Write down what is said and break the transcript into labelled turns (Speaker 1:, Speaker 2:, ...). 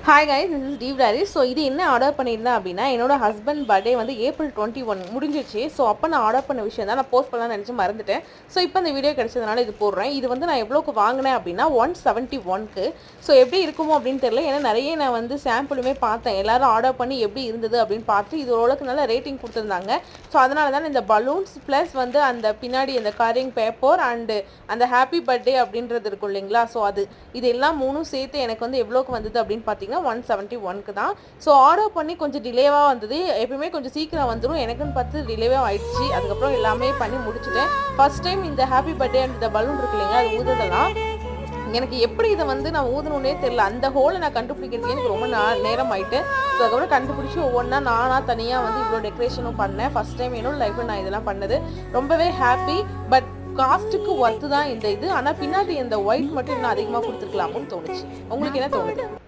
Speaker 1: Hi guys, this is டீவ் diary. So இது என்ன ஆர்டர் பண்ணியிருந்தேன் அப்படின்னா, என்னோட ஹஸ்பண்ட் பர்த்டே வந்து April 21 முடிஞ்சிச்சு. ஸோ அப்போ நான் ஆர்டர் பண்ண விஷயம் தான் நான் போஸ்ட் பண்ணலாம்னு நினச்சி மறந்துட்டேன். ஸோ இப்போ இந்த வீடியோ கிடைச்சதுனால இது போடுறேன். இது வந்து நான் எவ்வளோக்கு வாங்கினேன் அப்படின்னா 171க்கு. ஸோ எப்படி இருக்குமோ அப்படின்னு தெரியல. ஏன்னா நிறைய நான் வந்து சாம்பிளுமே பார்த்தேன். எல்லாரும் ஆர்டர் பண்ணி எப்படி இருந்தது அப்படின்னு பார்த்து இது ஓரளவுக்கு நல்ல ரேட்டிங் கொடுத்துருந்தாங்க. ஸோ அதனால தான் இந்த பலூன்ஸ் ப்ளஸ் வந்து அந்த பின்னாடி அந்த கரிங் பேப்பர் அண்டு அந்த ஹாப்பி பர்த்டே அப்படின்றது இருக்கும் இல்லைங்களா. ஸோ இது எல்லாம் மூணும் சேர்த்து எனக்கு வந்து எவ்வளோக்கு வந்தது அப்படின்னு பார்த்தீங்கன்னா 171க்கு தான். ஸோ ஆர்டர் பண்ணி கொஞ்சம் டிலேவாக வந்தது. எப்பயுமே கொஞ்சம் சீக்கிரம் வந்துடும், எனக்குன்னு பார்த்து டிலேவாக ஆயிடுச்சு. அதுக்கப்புறம் எல்லாமே பண்ணி முடிச்சுட்டேன். ஃபர்ஸ்ட் டைம் இந்த ஹாப்பி பர்த்டே அண்ட் இந்த பலூன் இருக்கு இல்லைங்களா, அது ஊதுதெல்லாம் எனக்கு எப்படி இதை வந்து நான் ஊதணுன்னே தெரியல. அந்த ஹோலை நான் கண்டுபிடிக்கிறதுக்கு எனக்கு ரொம்ப நேரம் ஆயிட்டு. ஸோ அதுக்கப்புறம் கண்டுபிடிச்சி ஒவ்வொன்றா நானாக தனியாக வந்து இவ்வளோ டெக்கரேஷனும் பண்ணேன். ஃபர்ஸ்ட் டைம் என்னோட லைஃப்பில் நான் இதெல்லாம் பண்ணது. ரொம்பவே ஹாப்பி. பட் காஸ்ட்டுக்கு ஒர்த்து தான் இந்த இது. ஆனால் பின்னாடி இந்த ஒயிட் மட்டும் இன்னும் அதிகமாக கொடுத்துருக்கலாமோன்னு தோணுச்சு. உங்களுக்கு என்ன தோணுது?